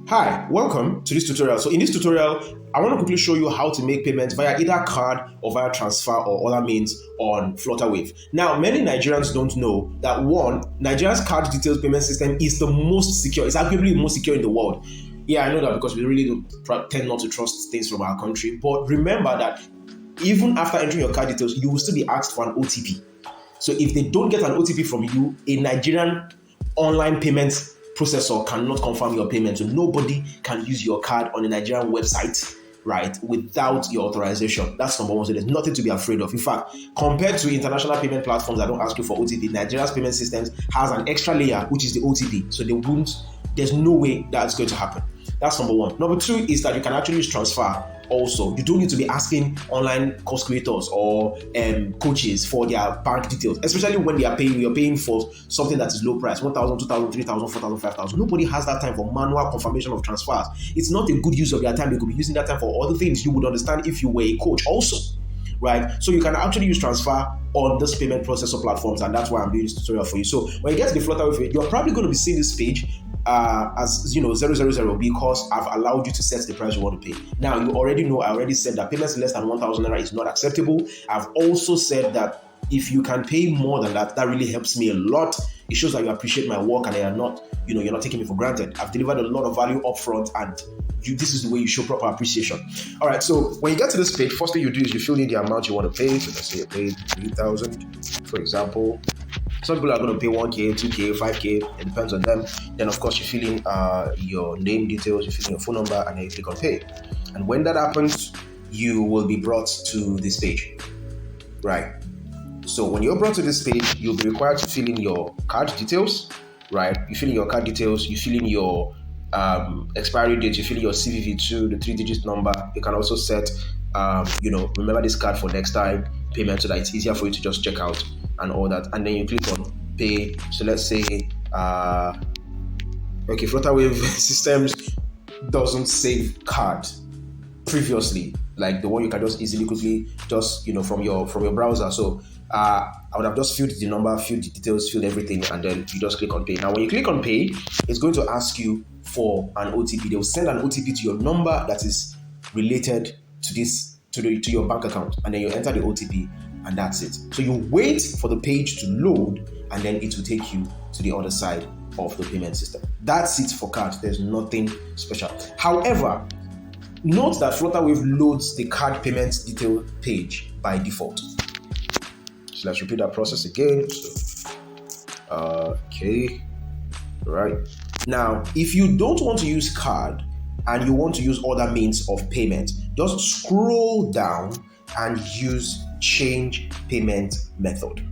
Hi, welcome to this tutorial. So in this tutorial, I want to quickly show you how to make payments via either card or via transfer or other means on Flutterwave. Now, many Nigerians don't know that one, Nigeria's card details payment system is the most secure. It's arguably the most secure in the world. Yeah, I know that because we really don't tend not to trust things from our country. But remember that even after entering your card details, you will still be asked for an OTP. So if they don't get an OTP from you, a Nigerian online payment processor cannot confirm your payment. So nobody can use your card on a Nigerian website, right, without your authorization. That's number one. So there's nothing to be afraid of. In fact, compared to international payment platforms that don't ask you for OTP, Nigeria's payment systems has an extra layer, which is the OTP. So there's no way that's going to happen. That's number one. Number two is that you can actually use transfer also. You don't need to be asking online course creators or coaches for their bank details, especially when you're paying for something that is low price, 1,000, 2,000, 3,000, 4,000, 5,000. Nobody has that time for manual confirmation of transfers. It's not a good use of their time. They could be using that time for other things you would understand if you were a coach also, right? So you can actually use transfer on this payment processor platforms, and that's why I'm doing this tutorial for you. So when you get to the Flutterwave, you're probably going to be seeing this page as 000 because I've allowed you to set the price you want to pay. Now, you already know, I already said that payments less than 1,000 naira is not acceptable. I've also said that if you can pay more than that, that really helps me a lot. It shows that you appreciate my work and you're not taking me for granted. I've delivered a lot of value upfront, and this is the way you show proper appreciation. All right, so when you get to this page, first thing you do is you fill in the amount you want to pay. So let's say you paid 3,000, for example. Some people are going to pay 1K, 2K, 5K. It depends on them. Then, of course, you fill in your name details, you fill in your phone number, and then you click on pay. And when that happens, you will be brought to this page, right? So when you're brought to this page, you'll be required to fill in your card details, right? You fill in your card details, you fill in your expiry date, you fill in your CVV2, the 3-digit number. You can also set, remember this card for next time payment so that it's easier for you to just check out and all that. And then you click on pay. So let's say, Flutterwave systems doesn't save card previously, like the one you can just easily, quickly, just from your browser. So I would have just filled the number, filled the details, filled everything, and then you just click on pay. Now, when you click on pay, it's going to ask you for an OTP. They will send an OTP to your number that is related to your bank account, and then you enter the OTP, and that's it. So you wait for the page to load, and then it will take you to the other side of the payment system. That's it for cards. There's nothing special. However, note that Flutterwave loads the card payment detail page by default. So let's repeat that process again. Okay, right. Now, if you don't want to use card and you want to use other means of payment, just scroll down and use change payment method.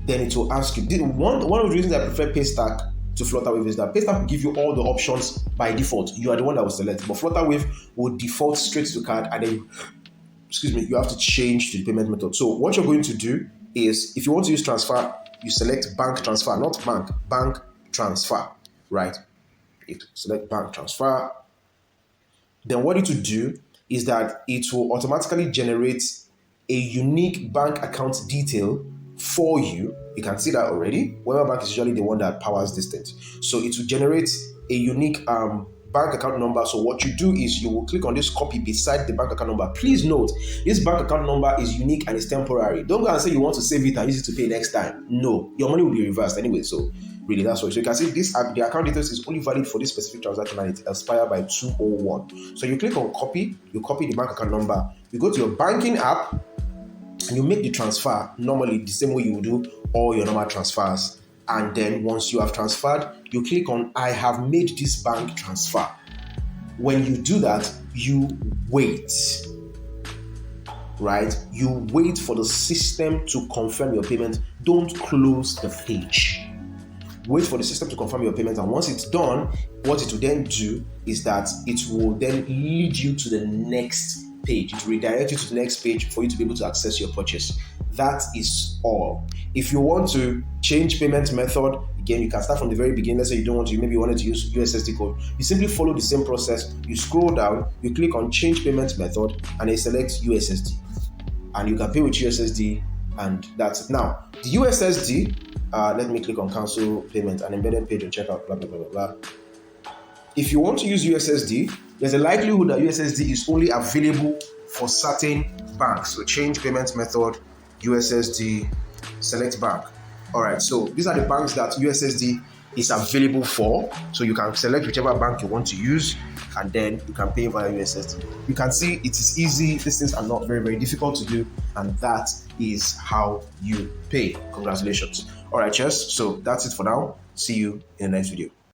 Then it will ask you. One of the reasons I prefer Paystack to Flutterwave is that Paystack will give you all the options by default. You are the one that will select, but Flutterwave will default straight to card, and then you have to change to the payment method. So what you're going to do is, if you want to use transfer, you select bank transfer, not bank transfer, right? Select bank transfer. Then what it will do is that it will automatically generate a unique bank account detail for you. You can see that already. Weber Bank is usually the one that powers this thing. So it will generate a unique bank account number. So what you do is you will click on this copy beside the bank account number. Please note, this bank account number is unique and it's temporary. Don't go and say you want to save it and use it to pay next time. No, your money will be reversed anyway. So really, that's why. So you can see the account details is only valid for this specific transaction, and it expires by 201. So you click on copy, you copy the bank account number, you go to your banking app, and you make the transfer normally the same way you would do all your normal transfers. And then once you have transferred, you click on I have made this bank transfer. When you do that, you wait, right? You wait for the system to confirm your payment. Don't close the page. Wait for the system to confirm your payment, and once it's done, what it will then do is that it will then lead you to the next page. It will redirect you to the next page for you to be able to access your purchase. That is all. If you want to change payment method, again, you can start from the very beginning. Let's say you wanted to use USSD code. You simply follow the same process. You scroll down, you click on change payment method, and then select USSD. And you can pay with USSD, and that's it. Now, the USSD, let me click on cancel payment and embedded page and checkout, blah, blah, blah, blah, blah. If you want to use USSD, there's a likelihood that USSD is only available for certain banks. So change payment method, USSD, select bank. All right, so these are the banks that USSD is available for. So you can select whichever bank you want to use, and then you can pay via USSD. You can see it is easy. These things are not very, very difficult to do, and that is how you pay. Congratulations. All right, cheers. So that's it for now. See you in the next video.